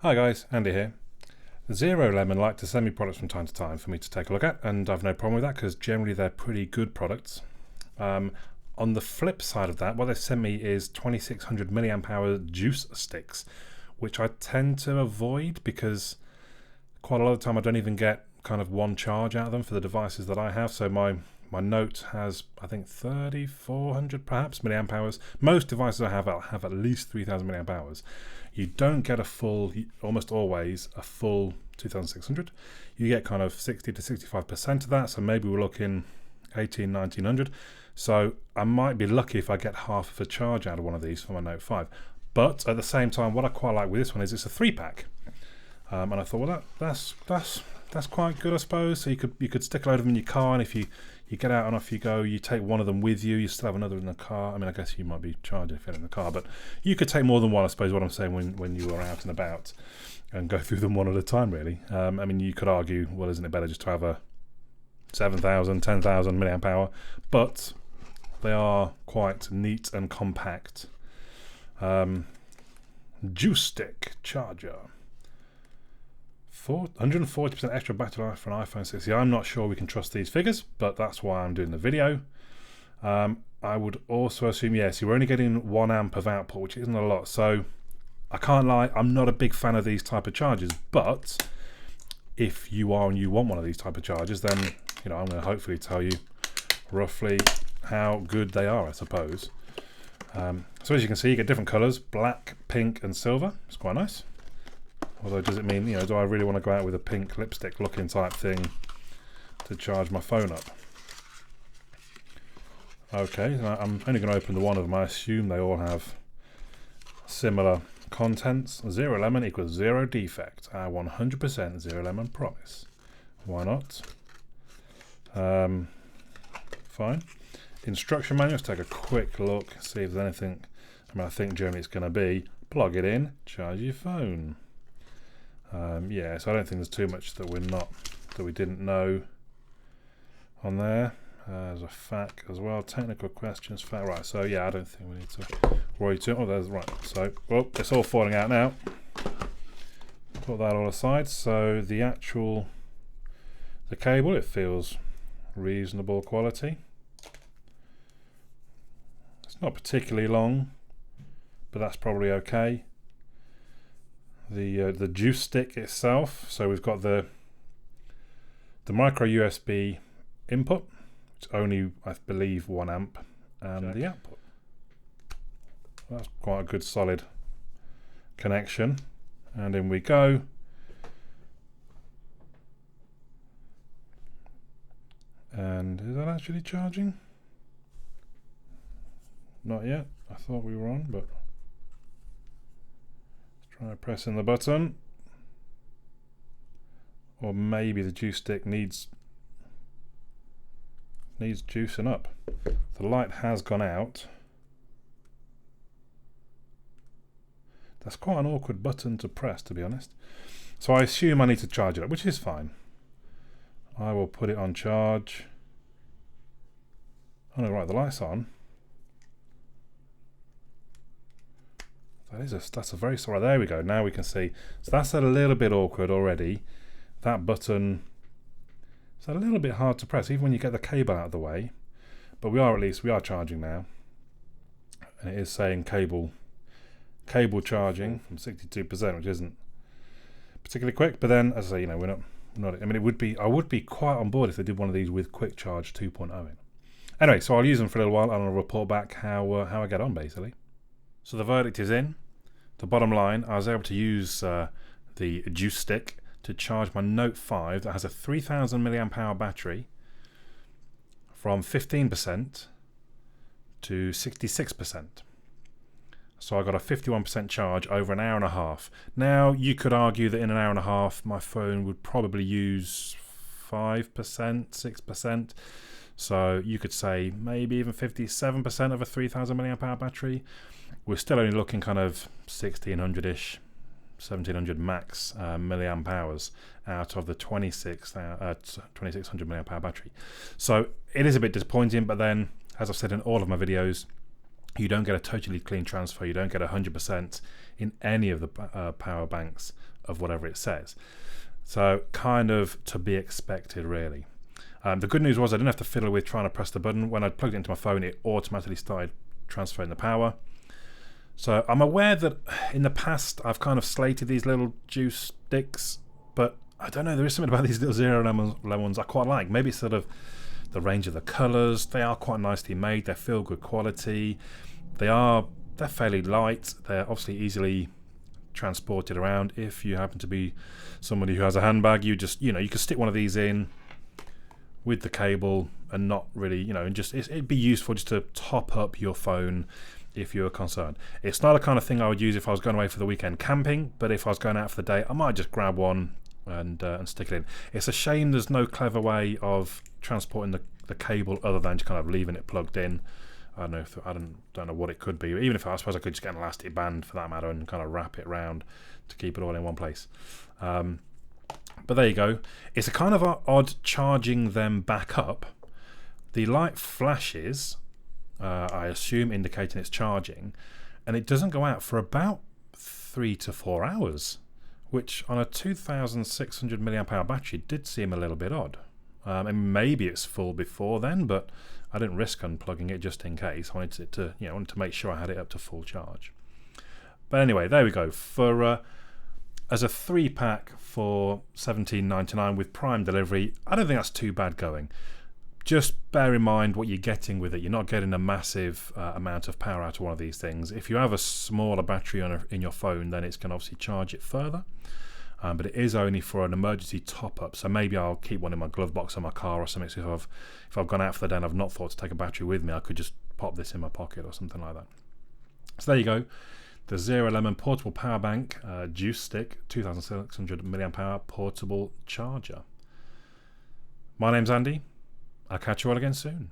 Hi guys, Andy here. Zero Lemon like to send me products from time to time for me to take a look at, and I've no problem with that because generally they're pretty good products. On the flip side of that, what they've sent me is 2600 milliamp hour juice sticks, which I tend to avoid because quite a lot of the time I don't even get kind of one charge out of them for the devices that I have. So my Note has, I think, 3400 perhaps milliamp hours. Most devices I have at least 3000 milliamp hours. You don't get a full, almost always a full 2600. You get kind of 60 to 65% of that, so maybe we're looking 1900. So I might be lucky if I get half of a charge out of one of these for my Note 5. But at the same time, what I quite like with this one is it's a 3-pack. And I thought, well, that's quite good, I suppose. So you could stick a load of them in your car, and if you get out and off you go, you take one of them with you, you still have another in the car. I mean, I guess you might be charging if you're in the car, but you could take more than one, I suppose, what I'm saying, when you are out and about, and go through them one at a time, really. I mean, you could argue, well, isn't it better just to have a 7,000, 10,000 milliamp hour? But they are quite neat and compact. Juice stick charger. 140% extra battery life for an iPhone 6. I'm not sure we can trust these figures, but that's why I'm doing the video. I would also assume, yes, you're only getting 1 amp of output, which isn't a lot. So I can't lie, I'm not a big fan of these type of chargers, but if you are and you want one of these type of chargers, then I'm going to hopefully tell you roughly how good they are, I suppose. So as you can see, you get different colors: black, pink and silver. It's quite nice. Although, does it mean, do I really want to go out with a pink lipstick looking type thing to charge my phone up? Okay, so I'm only going to open the one of them. I assume they all have similar contents. Zero Lemon equals zero defect. Our 100% Zero Lemon promise. Why not? Fine. Instruction manual. Let's take a quick look, see if there's anything. I think generally it's going to be plug it in, charge your phone. Yeah, so I don't think there's too much that we didn't know on there. There's a FAQ as well, technical questions, FAQ. Right, so yeah, I don't think we need to worry too. Oh, there's right. So, well, it's all falling out now. Put that all aside. So the cable, it feels reasonable quality. It's not particularly long, but that's probably okay. The juice stick itself, so we've got the micro USB input, it's only, I believe, 1 amp, and the output. That's quite a good solid connection, and in we go. And is that actually charging? Not yet. I thought we were on, but try pressing the button, or maybe the juice stick needs juicing up. The light has gone out. That's quite an awkward button to press, to be honest. So I assume I need to charge it up, which is fine. I will put it on charge. Oh no, right, the light's on. That's a very sorry. There we go. Now we can see. So that's a little bit awkward already. That button is a little bit hard to press, even when you get the cable out of the way. But we are charging now, and it is saying cable charging from 62%, which isn't particularly quick. But then, as I say, we're not. I mean, I would be quite on board if they did one of these with Quick Charge 2.0 in. Anyway, so I'll use them for a little while, and I'll report back how I get on, basically. So the verdict is in. The bottom line, I was able to use the juice stick to charge my Note 5 that has a 3000 milliamp hour battery from 15% to 66%. So I got a 51% charge over an hour and a half. Now, you could argue that in an hour and a half, my phone would probably use 5%, 6%. So you could say maybe even 57% of a 3000 milliamp hour battery. We're still only looking kind of 1600-ish, 1700 max milliamp hours out of the 2600 milliamp hour battery. So it is a bit disappointing, but then, as I've said in all of my videos, you don't get a totally clean transfer. You don't get 100% in any of the power banks of whatever it says. So kind of to be expected, really. The good news was I didn't have to fiddle with trying to press the button. When I plugged it into my phone, it automatically started transferring the power. So I'm aware that in the past I've kind of slated these little juice sticks, but I don't know, there is something about these little Zero Lemons I quite like. Maybe it's sort of the range of the colours. They are quite nicely made. They feel good quality. They're fairly light. They're obviously easily transported around. If you happen to be somebody who has a handbag, you just, you can stick one of these in with the cable and not really, and just it'd be useful just to top up your phone if you're concerned. It's not the kind of thing I would use if I was going away for the weekend camping, but if I was going out for the day, I might just grab one and stick it in. It's a shame there's no clever way of transporting the cable other than just kind of leaving it plugged in. I don't know what it could be. Even if I suppose I could just get an elastic band for that matter and kind of wrap it around to keep it all in one place. But there you go. It's a kind of odd charging them back up. The light flashes, I assume, indicating it's charging, and it doesn't go out for about 3 to 4 hours, which on a 2,600 milliamp hour battery did seem a little bit odd. And maybe it's full before then, but I didn't risk unplugging it just in case. I wanted to make sure I had it up to full charge. But anyway, there we go. For as a 3-pack for $17.99 with Prime delivery, I don't think that's too bad going. Just bear in mind what you're getting with it. You're not getting a massive amount of power out of one of these things. If you have a smaller battery in your phone, then it's going to obviously charge it further. But it is only for an emergency top-up, so maybe I'll keep one in my glove box in my car or something. So if I've gone out for the day and I've not thought to take a battery with me, I could just pop this in my pocket or something like that. So there you go. The Zero Lemon portable power bank, juice stick, 2,600 milliamp hour portable charger. My name's Andy. I'll catch you all again soon.